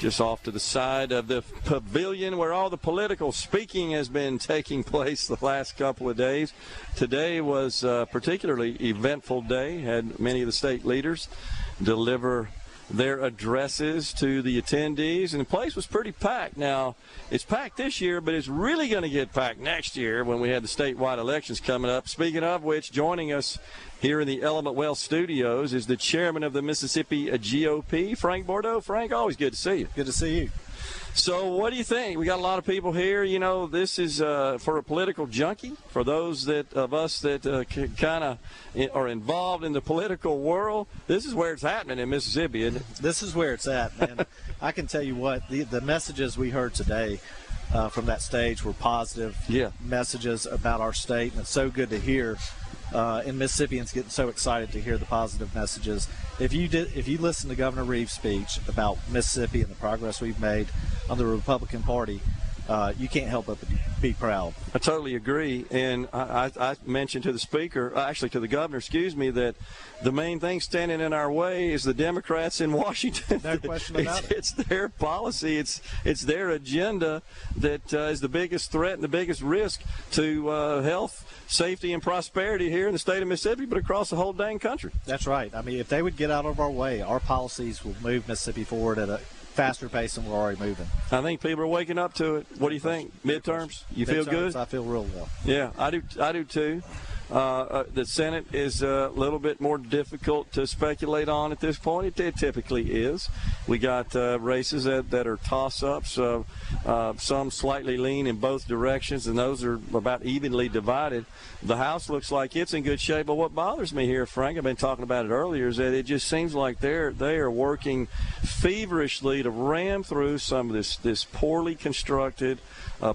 just off to the side of the pavilion where all the political speaking has been taking place the last couple of days. Today was a particularly eventful day. Had many of the state leaders deliver their addresses to the attendees, and the place was pretty packed. Now, it's packed this year, but it's really going to get packed next year when we have the statewide elections coming up. Speaking of which, joining us here in the Element Wealth Studios is the chairman of the Mississippi GOP, Frank Bordeaux. Frank, always good to see you. Good to see you. So what do you think? We got a lot of people here. You know, this is for a political junkie, for those of us that kind of are involved in the political world. This is where it's happening in Mississippi, isn't it? This is where it's at, man. I can tell you what, the messages we heard today from that stage were positive messages about our state, and it's so good to hear. And Mississippians getting so excited to hear the positive messages. If you listen to Governor Reeves' speech about Mississippi and the progress we've made on the Republican Party, you can't help but be proud. I totally agree. And I mentioned to the speaker, actually to the governor, that the main thing standing in our way is the Democrats in Washington. No question about it. It's their policy. It's their agenda that is the biggest threat and the biggest risk to health, safety, and prosperity here in the state of Mississippi, but across the whole dang country. That's right. I mean, if they would get out of our way, our policies will move Mississippi forward at a faster pace than we're already moving. I think people are waking up to it. What do you think? Midterms? You feel good? I feel real well. Yeah, I do too. The Senate is a little bit more difficult to speculate on at this point. It typically is. We got races that are toss-ups. Some slightly lean in both directions, and those are about evenly divided. The House looks like it's in good shape, but what bothers me here, Frank, I've been talking about it earlier, is that it just seems like they are working feverishly to ram through some of this poorly constructed,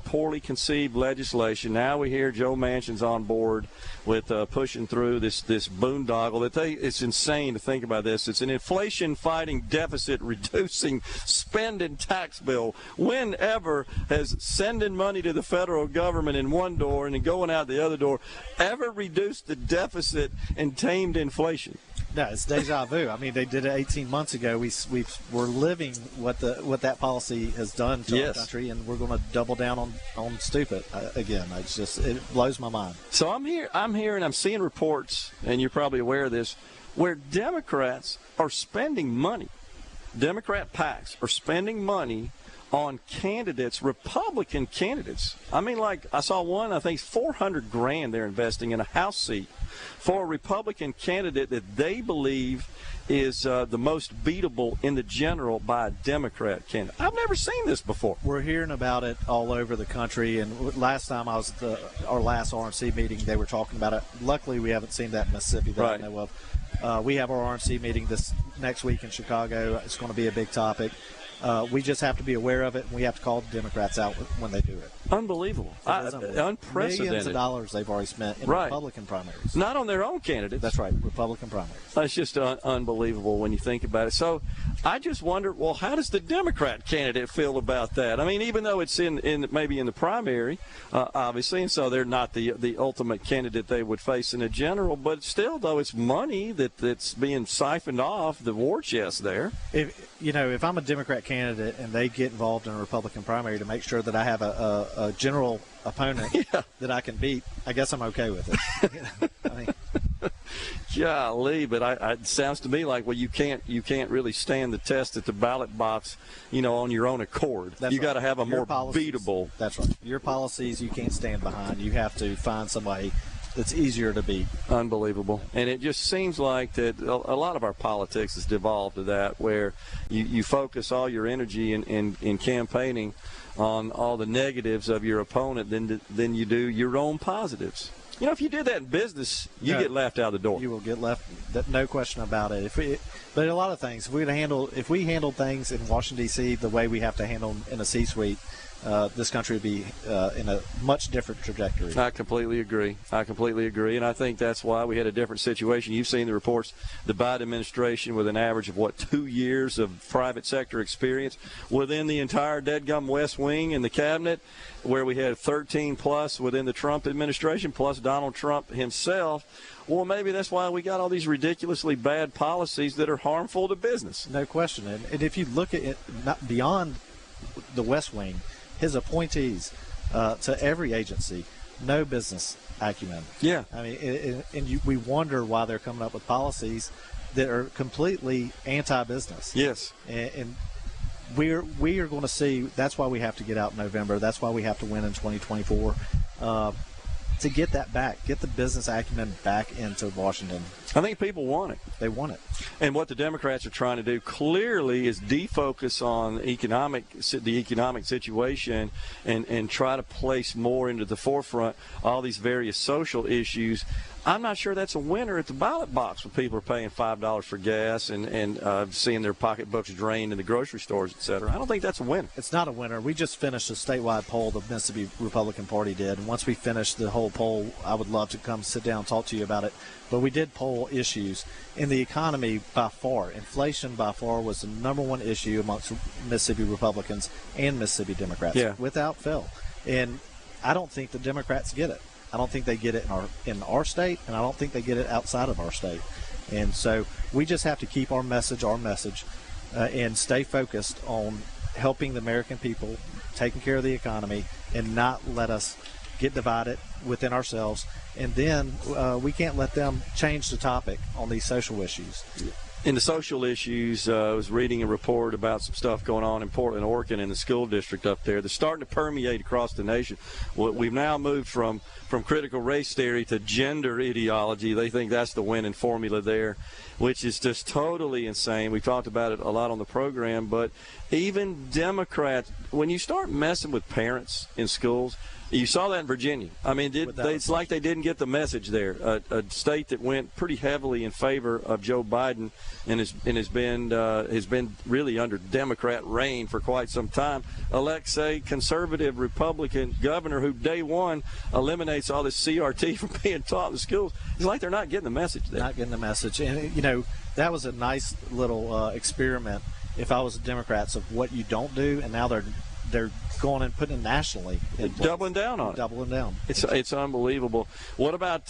poorly conceived legislation. Now we hear Joe Manchin's on board with pushing through this boondoggle. It's insane to think about this. It's an inflation-fighting, deficit-reducing, spending tax bill. Whenever has sending money to the federal government in one door and then going out the other door ever reduced the deficit and tamed inflation? No, it's deja vu. I mean, they did it 18 months ago. We're living what that policy has done to our country, and we're going to double down on stupid again. It blows my mind. So I'm here and I'm seeing reports, and you're probably aware of this, where Democrats are spending money. Democrat PACs are spending money on candidates, Republican candidates. I mean, like I saw one, I think $400,000 they're investing in a House seat for a Republican candidate that they believe is the most beatable in the general by a Democrat candidate. I've never seen this before. We're hearing about it all over the country, and last time I was at our last RNC meeting, they were talking about it. Luckily, we haven't seen that in Mississippi that I know of. We have our RNC meeting this next week in Chicago. It's going to be a big topic. We just have to be aware of it, and we have to call the Democrats out when they do it. Unbelievable. Unprecedented. Millions of dollars they've already spent in Republican primaries. Not on their own candidates. That's right, Republican primaries. That's just unbelievable when you think about it. So I just wonder, well, how does the Democrat candidate feel about that? I mean, even though it's maybe in the primary, obviously, and so they're not the ultimate candidate they would face in a general, but still, though, it's money that's being siphoned off the war chest there. If I'm a Democrat candidate and they get involved in a Republican primary to make sure that I have a general opponent that I can beat, I guess I'm okay with it. I mean, golly, but it sounds to me like, well, you can't really stand the test at the ballot box, on your own accord. You got to have more beatable. That's right. Your policies you can't stand behind. You have to find somebody that's easier to beat. Unbelievable. And it just seems like that a lot of our politics has devolved to that, where you focus all your energy in campaigning on all the negatives of your opponent than you do your own positives. If you did that in business, you get laughed out the door. You will get left, no question about it. But a lot of things, if we handled things in Washington, D.C. the way we have to handle them in a C-suite, this country would be in a much different trajectory. I completely agree. And I think that's why we had a different situation. You've seen the reports, the Biden administration with an average of, 2 years of private sector experience within the entire deadgum West Wing and the cabinet, where we had 13 plus within the Trump administration, plus Donald Trump himself. Well, maybe that's why we got all these ridiculously bad policies that are harmful to business. No question. And if you look at it not beyond the West Wing, his appointees to every agency, no business acumen. Yeah. I mean, we wonder why they're coming up with policies that are completely anti-business. Yes. And we are going to see. That's why we have to get out in November. That's why we have to win in 2024 to get that back, get the business acumen back into Washington. I think people want it. They want it. And what the Democrats are trying to do clearly is defocus on the economic situation and try to place more into the forefront all these various social issues. I'm not sure that's a winner at the ballot box when people are paying $5 for gas and seeing their pocketbooks drained in the grocery stores, et cetera. I don't think that's a winner. It's not a winner. We just finished a statewide poll the Mississippi Republican Party did. And once we finish the whole poll, I would love to come sit down and talk to you about it. But we did poll issues. In the economy, by far, inflation by far was the number one issue amongst Mississippi Republicans and Mississippi Democrats, without fail. And I don't think the Democrats get it. I don't think they get it in our state, and I don't think they get it outside of our state. And so we just have to keep our message, and stay focused on helping the American people, taking care of the economy, and not let us get divided within ourselves. And then we can't let them change the topic on these social issues. In the social issues, I was reading a report about some stuff going on in Portland, Oregon, in the school district up there. They're starting to permeate across the nation. We've now moved from critical race theory to gender ideology. They think that's the winning formula there, which is just totally insane. We talked about it a lot on the program, but even Democrats, when you start messing with parents in schools, you saw that in Virginia. I mean, it's like they didn't get the message there. A state that went pretty heavily in favor of Joe Biden and has been really under Democrat reign for quite some time, elects a conservative Republican governor who day one eliminates all this CRT from being taught in the schools. It's like they're not getting the message there. Not getting the message. And, that was a nice little experiment, if I was the Democrats, of what you don't do, and now they're going and putting it nationally. Doubling down on it. Doubling down. It's unbelievable. What about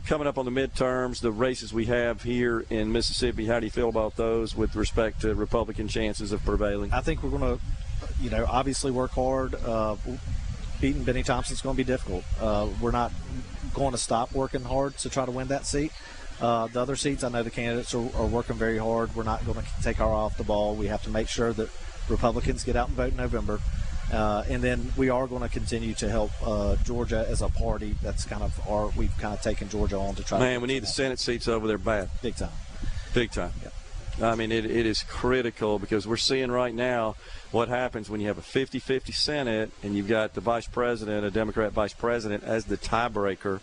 coming up on the midterms, the races we have here in Mississippi? How do you feel about those with respect to Republican chances of prevailing? I think we're going to, obviously work hard. Beating Benny Thompson's going to be difficult. We're not going to stop working hard to try to win that seat. The other seats, I know the candidates are working very hard. We're not going to take our eye off the ball. We have to make sure that Republicans get out and vote in November. And then we are going to continue to help Georgia as a party. That's we've kind of taken Georgia on to try. Man, we need the Senate seats over there bad. Big time. Big time. Yeah. I mean, it is critical because we're seeing right now what happens when you have a 50-50 Senate and you've got the vice president, a Democrat vice president, as the tiebreaker,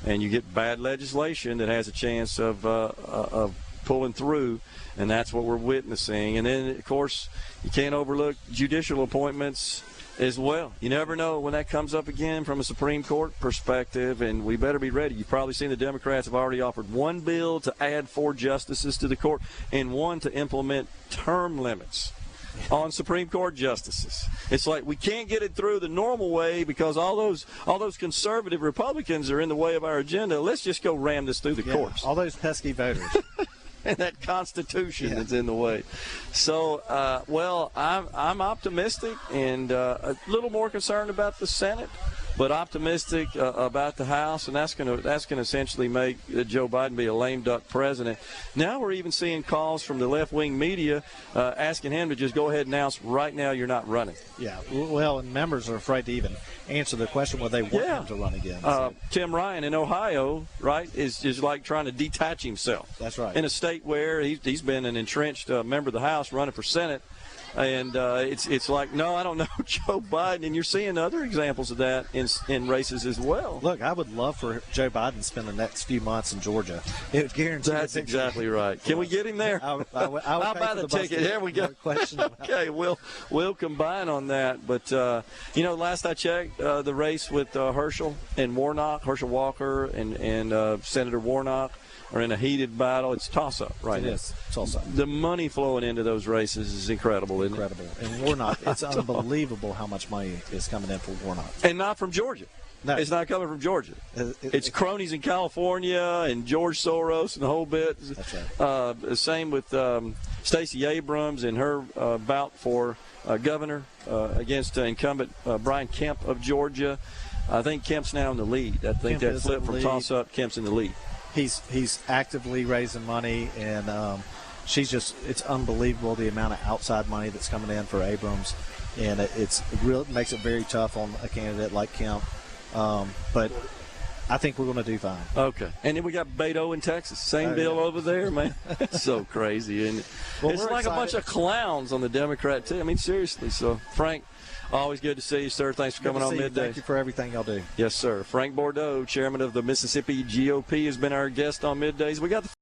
and you get bad legislation that has a chance of pulling through, and that's what we're witnessing. And then, of course, you can't overlook judicial appointments as well. You never know when that comes up again from a Supreme Court perspective, and we better be ready. You've probably seen the Democrats have already offered one bill to add 4 justices to the court and one to implement term limits on Supreme Court justices. It's like we can't get it through the normal way because all those conservative Republicans are in the way of our agenda. Let's just go ram this through the courts. All those pesky voters. And that Constitution that's in the way. So, I'm optimistic and a little more concerned about the Senate, but optimistic about the House, and that's going to essentially make Joe Biden be a lame duck president. Now we're even seeing calls from the left-wing media asking him to just go ahead and announce right now you're not running. Yeah, well, and members are afraid to even answer the question whether they want him to run again. So. Tim Ryan in Ohio, right, is like trying to detach himself. That's right. In a state where he's been an entrenched member of the House running for Senate. And it's like, no, I don't know Joe Biden. And you're seeing other examples of that in races as well. Look, I would love for Joe Biden to spend the next few months in Georgia. It would guarantee. That's exactly right. Can we get him there? I'll buy the ticket. Here we go. Okay, we'll combine on that. But, last I checked, the race with Herschel Walker and Senator Warnock are in a heated battle. It's toss-up right now. It is. Toss-up. The money flowing into those races is incredible, isn't it? Incredible. And Warnock, it's unbelievable how much money is coming in for Warnock. And not from Georgia. No. It's not coming from Georgia. It's cronies in California and George Soros and the whole bit. That's right. Same with Stacey Abrams and her bout for governor against incumbent Brian Kemp of Georgia. I think Kemp's now in the lead. I think that flip from toss-up, Kemp's in the lead. He's actively raising money, and it's unbelievable the amount of outside money that's coming in for Abrams, and it makes it very tough on a candidate like Kemp. But I think we're going to do fine. Okay. And then we got Beto in Texas. Same deal over there, man. It's so crazy. And it's like a bunch of clowns on the Democrat, too. I mean, seriously. So, Frank, always good to see you, sir. Thanks for coming on Middays. Thank you for everything y'all do. Yes, sir. Frank Bordeaux, chairman of the Mississippi GOP, has been our guest on Middays. We got the